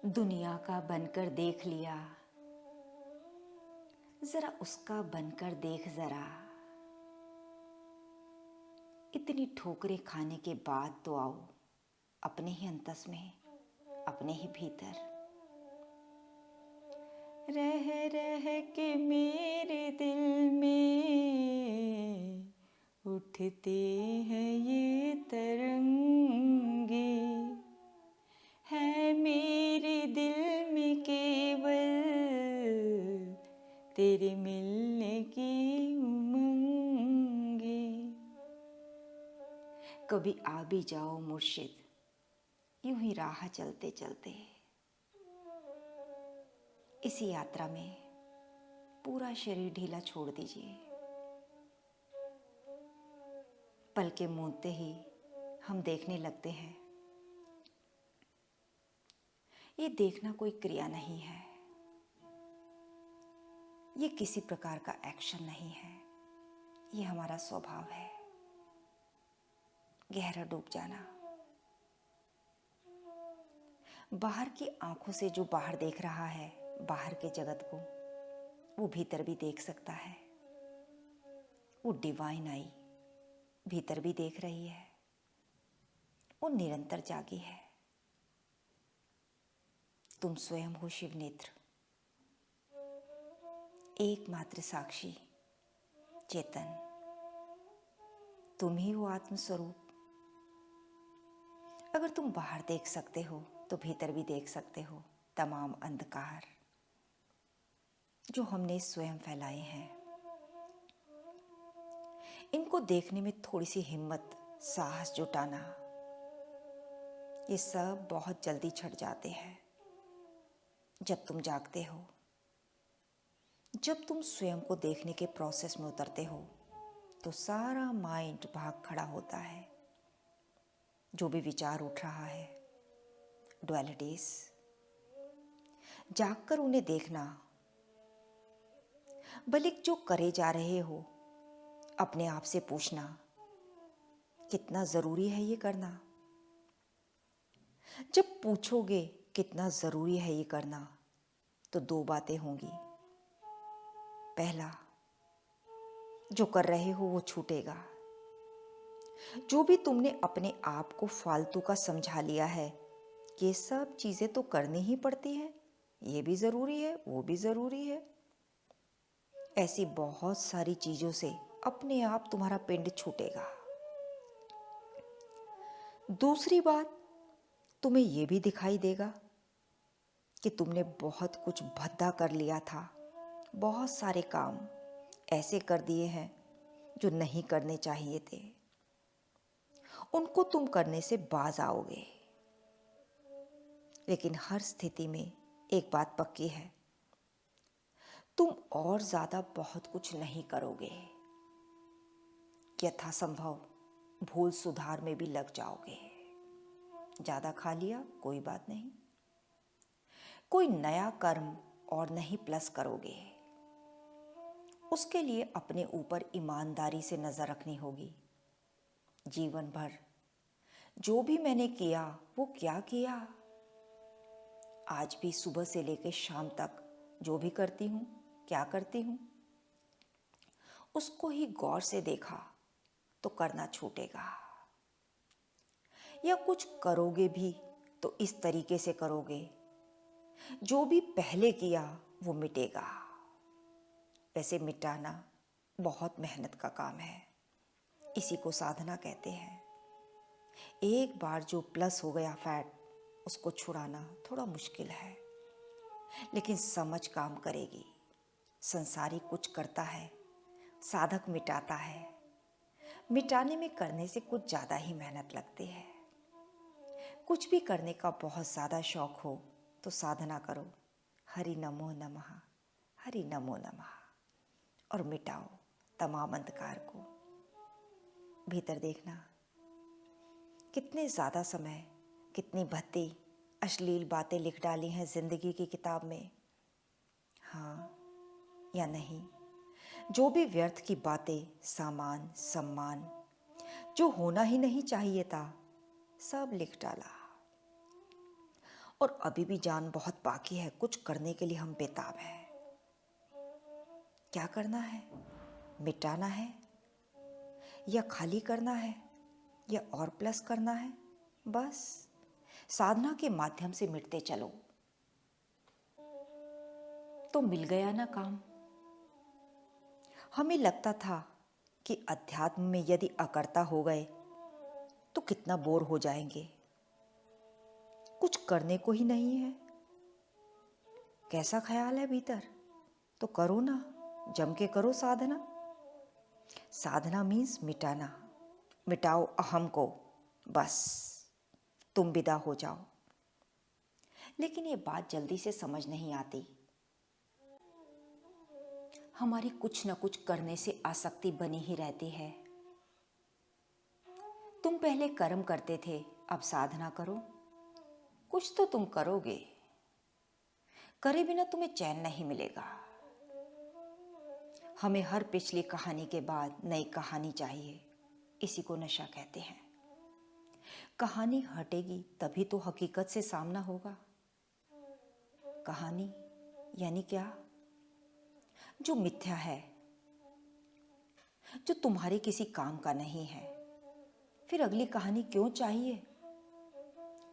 दुनिया का बनकर देख लिया, जरा उसका बनकर देख जरा। इतनी ठोकरें खाने के बाद तो आओ अपने ही अंतस में, अपने ही भीतर। रह रह के मेरे दिल में उठते हैं ये तरंगे, है मेरे दिल में केवल तेरे मिलने की उमंगे। कभी आ भी जाओ मुर्शिद, यूं ही राह चलते चलते। इसी यात्रा में पूरा शरीर ढीला छोड़ दीजिए। पलके मूंदते ही हम देखने लगते हैं। ये देखना कोई क्रिया नहीं है, ये किसी प्रकार का एक्शन नहीं है, ये हमारा स्वभाव है। गहरा डूब जाना। बाहर की आंखों से जो बाहर देख रहा है बाहर के जगत को, वो भीतर भी देख सकता है। वो डिवाइन आई भीतर भी देख रही है। वो निरंतर जागी है। तुम स्वयं हो शिव नेत्र, एकमात्र साक्षी चेतन। तुम ही हो आत्मस्वरूप। अगर तुम बाहर देख सकते हो तो भीतर भी देख सकते हो तमाम अंधकार जो हमने स्वयं फैलाए हैं। इनको देखने में थोड़ी सी हिम्मत, साहस जुटाना, ये सब बहुत जल्दी छट जाते हैं जब तुम जागते हो। जब तुम स्वयं को देखने के प्रोसेस में उतरते हो तो सारा माइंड भाग खड़ा होता है। जो भी विचार उठ रहा है, डुअलिटीज, जागकर उन्हें देखना। भले जो करे जा रहे हो, अपने आप से पूछना कितना जरूरी है ये करना। जब पूछोगे कितना जरूरी है ये करना तो दो बातें होंगी। पहला, जो कर रहे हो वो छूटेगा। जो भी तुमने अपने आप को फालतू का समझा लिया है, ये सब चीजें तो करनी ही पड़ती हैं, ये भी जरूरी है वो भी जरूरी है, ऐसी बहुत सारी चीजों से अपने आप तुम्हारा पिंड छूटेगा। दूसरी बात, तुम्हें यह भी दिखाई देगा कि तुमने बहुत कुछ भद्दा कर लिया था। बहुत सारे काम ऐसे कर दिए हैं जो नहीं करने चाहिए थे। उनको तुम करने से बाज आओगे। लेकिन हर स्थिति में एक बात पक्की है, तुम और ज्यादा बहुत कुछ नहीं करोगे। यथासंभव भूल सुधार में भी लग जाओगे। ज्यादा खा लिया कोई बात नहीं, कोई नया कर्म और नहीं प्लस करोगे। उसके लिए अपने ऊपर ईमानदारी से नजर रखनी होगी। जीवन भर जो भी मैंने किया वो क्या किया। आज भी सुबह से लेकर शाम तक जो भी करती हूँ, क्या करती हूँ, उसको ही गौर से देखा तो करना छूटेगा। या कुछ करोगे भी तो इस तरीके से करोगे, जो भी पहले किया वो मिटेगा। वैसे मिटाना बहुत मेहनत का काम है, इसी को साधना कहते हैं। एक बार जो प्लस हो गया फैट, उसको छुड़ाना थोड़ा मुश्किल है, लेकिन समझ काम करेगी। संसारी कुछ करता है, साधक मिटाता है। मिटाने में करने से कुछ ज़्यादा ही मेहनत लगती है। कुछ भी करने का बहुत ज़्यादा शौक हो तो साधना करो, हरि नमो नमः, हरि नमो नमः, और मिटाओ तमाम अंधकार को। भीतर देखना, कितने ज़्यादा समय, कितनी भद्दी अश्लील बातें लिख डाली हैं जिंदगी की किताब में। हाँ या नहीं, जो भी व्यर्थ की बातें, सामान, सम्मान, जो होना ही नहीं चाहिए था, सब लिख डाला। और अभी भी जान बहुत बाकी है। कुछ करने के लिए हम बेताब हैं। क्या करना है? मिटाना है या खाली करना है या और प्लस करना है? बस साधना के माध्यम से मिटते चलो तो मिल गया ना काम। हमें लगता था कि अध्यात्म में यदि अकर्ता हो गए तो कितना बोर हो जाएंगे, कुछ करने को ही नहीं है। कैसा ख्याल है भीतर? तो करो ना, जम के करो साधना। साधना मीन्स मिटाना। मिटाओ अहम को, बस तुम विदा हो जाओ। लेकिन ये बात जल्दी से समझ नहीं आती। हमारी कुछ न कुछ करने से आसक्ति बनी ही रहती है। तुम पहले कर्म करते थे, अब साधना करो। कुछ तो तुम करोगे, करे बिना तुम्हें चैन नहीं मिलेगा। हमें हर पिछली कहानी के बाद नई कहानी चाहिए, इसी को नशा कहते हैं। कहानी हटेगी तभी तो हकीकत से सामना होगा। कहानी यानी क्या? जो मिथ्या है, जो तुम्हारे किसी काम का नहीं है, फिर अगली कहानी क्यों चाहिए?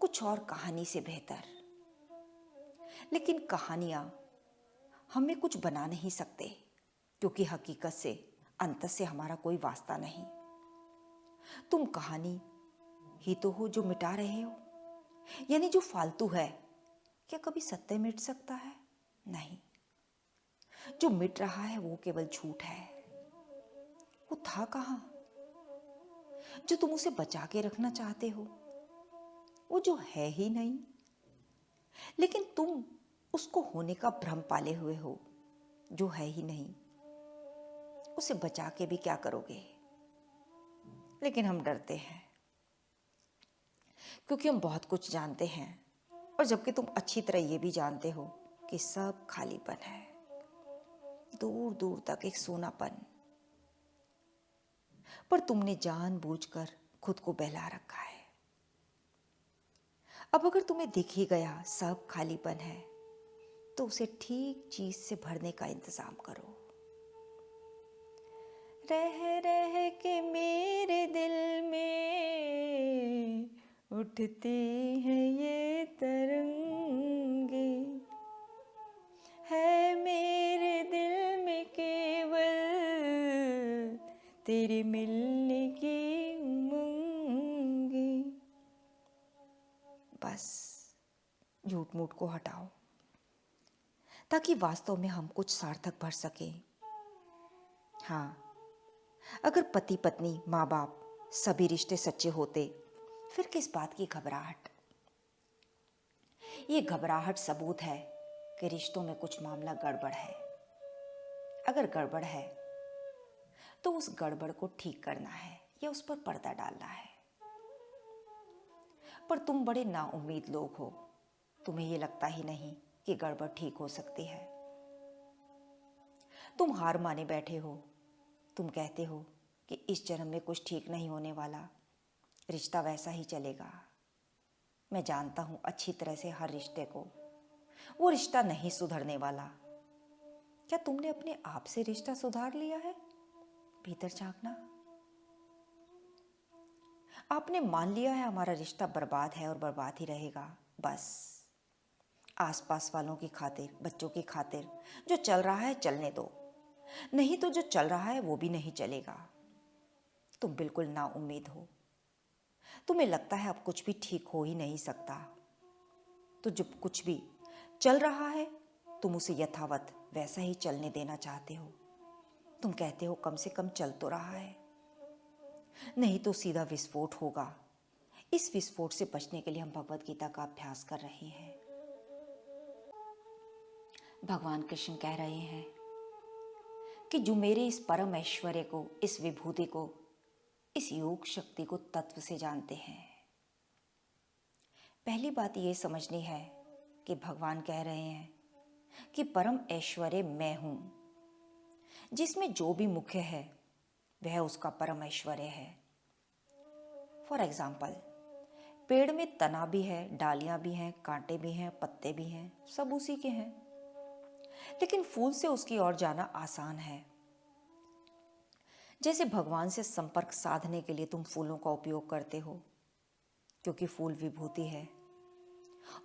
कुछ और कहानी से बेहतर। लेकिन कहानियां हमें कुछ बना नहीं सकते, क्योंकि हकीकत से, अंत से हमारा कोई वास्ता नहीं। तुम कहानी ही तो हो जो मिटा रहे हो। यानी जो फालतू है, क्या कभी सत्य मिट सकता है? नहीं। जो मिट रहा है वो केवल झूठ है। वो था कहाँ जो तुम उसे बचा के रखना चाहते हो? वो जो है ही नहीं, लेकिन तुम उसको होने का भ्रम पाले हुए हो। जो है ही नहीं, उसे बचा के भी क्या करोगे? लेकिन हम डरते हैं, क्योंकि हम बहुत कुछ जानते हैं, और जबकि तुम अच्छी तरह ये भी जानते हो कि सब खालीपन है, दूर दूर तक एक सूनापन। पर तुमने जानबूझकर खुद को बहला रखा है। अब अगर तुम्हें दिख ही गया सब खालीपन है, तो उसे ठीक चीज से भरने का इंतजाम करो। रह रह के मेरे दिल में उठती है ये तरंगे, है मेरे दिल में केवल तेरे मिलने की उमंगे। बस झूठ मूठ को हटाओ, ताकि वास्तव में हम कुछ सार्थक भर सकें। हाँ, अगर पति पत्नी माँ बाप सभी रिश्ते सच्चे होते, फिर किस बात की घबराहट? ये घबराहट सबूत है कि रिश्तों में कुछ मामला गड़बड़ है। अगर गड़बड़ है तो उस गड़बड़ को ठीक करना है या उस पर पर्दा डालना है। पर तुम बड़े नाउम्मीद लोग हो। तुम्हें ये लगता ही नहीं कि गड़बड़ ठीक हो सकती है। तुम हार माने बैठे हो। तुम कहते हो कि इस जन्म में कुछ ठीक नहीं होने वाला, रिश्ता वैसा ही चलेगा। मैं जानता हूं अच्छी तरह से हर रिश्ते को, वो रिश्ता नहीं सुधरने वाला। क्या तुमने अपने आप से रिश्ता सुधार लिया है? भीतर झांकना। आपने मान लिया है हमारा रिश्ता बर्बाद है और बर्बाद ही रहेगा। बस आसपास वालों की खातिर, बच्चों की खातिर, जो चल रहा है चलने दो, नहीं तो जो चल रहा है वो भी नहीं चलेगा। तुम बिल्कुल नाउम्मीद हो। तुम्हें लगता है अब कुछ भी ठीक हो ही नहीं सकता। तो जब कुछ भी चल रहा है, तुम उसे यथावत वैसा ही चलने देना चाहते हो। तुम कहते हो कम से कम चल तो रहा है, नहीं तो सीधा विस्फोट होगा। इस विस्फोट से बचने के लिए हम भगवत गीता का अभ्यास कर रहे हैं। भगवान कृष्ण कह रहे हैं कि जो मेरे इस परम ऐश्वर्य को, इस विभूति को, इस योग शक्ति को तत्व से जानते हैं। पहली बात ये समझनी है कि भगवान कह रहे हैं कि परम ऐश्वर्य मैं हूं, जिसमें जो भी मुख्य है वह उसका परम ऐश्वर्य है। फॉर एग्जाम्पल, पेड़ में तना भी है, डालियां भी हैं, कांटे भी हैं, पत्ते भी हैं, सब उसी के हैं। लेकिन फूल से उसकी ओर जाना आसान है। जैसे भगवान से संपर्क साधने के लिए तुम फूलों का उपयोग करते हो, क्योंकि फूल विभूति है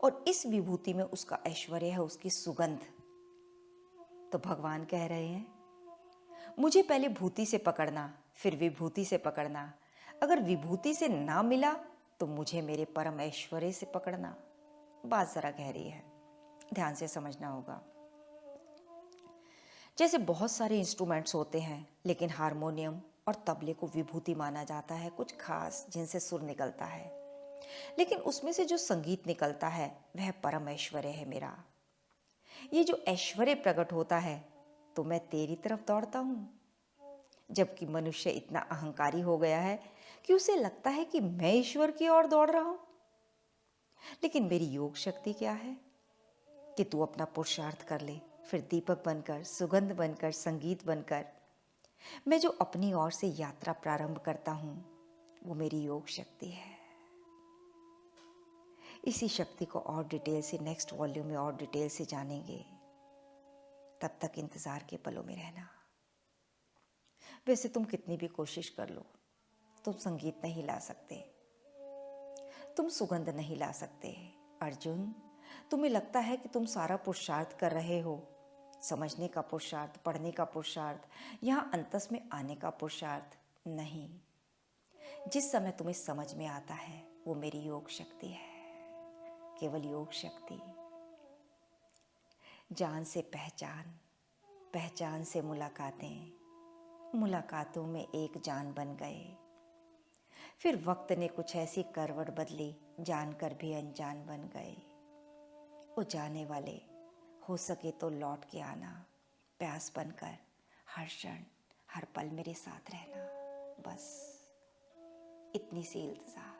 और इस विभूति में उसका ऐश्वर्य है, उसकी सुगंध। तो भगवान कह रहे हैं, मुझे पहले भूति से पकड़ना, फिर विभूति से पकड़ना। अगर विभूति से ना मिला तो मुझे मेरे परम ऐश्वर्य से पकड़ना। बात जरा गहरी है, ध्यान से समझना होगा। जैसे बहुत सारे इंस्ट्रूमेंट्स होते हैं, लेकिन हारमोनियम और तबले को विभूति माना जाता है, कुछ खास जिनसे सुर निकलता है। लेकिन उसमें से जो संगीत निकलता है वह परम ऐश्वर्य है मेरा। ये जो ऐश्वर्य प्रकट होता है तो मैं तेरी तरफ दौड़ता हूँ। जबकि मनुष्य इतना अहंकारी हो गया है कि उसे लगता है कि मैं ईश्वर की ओर दौड़ रहा हूं। लेकिन मेरी योग शक्ति क्या है कि तू अपना पुरुषार्थ कर ले, फिर दीपक बनकर, सुगंध बनकर, संगीत बनकर मैं जो अपनी ओर से यात्रा प्रारंभ करता हूं वो मेरी योग शक्ति है। इसी शक्ति को और डिटेल से नेक्स्ट वॉल्यूम में और डिटेल से जानेंगे। तब तक इंतजार के पलों में रहना। वैसे तुम कितनी भी कोशिश कर लो, तुम संगीत नहीं ला सकते, तुम सुगंध नहीं ला सकते। अर्जुन, तुम्हें लगता है कि तुम सारा पुरुषार्थ कर रहे हो, समझने का पुरुषार्थ, पढ़ने का पुरुषार्थ, यहाँ अंतस में आने का पुरुषार्थ नहीं। जिस समय तुम्हें समझ में आता है वो मेरी योग शक्ति है, केवल योग शक्ति। जान से पहचान, पहचान से मुलाकातें, मुलाकातों में एक जान बन गए। फिर वक्त ने कुछ ऐसी करवट बदली, जानकर भी अनजान बन गए। वो जाने वाले, हो सके तो लौट के आना, प्यास बनकर हर क्षण हर पल मेरे साथ रहना। बस इतनी सी इल्तिजा।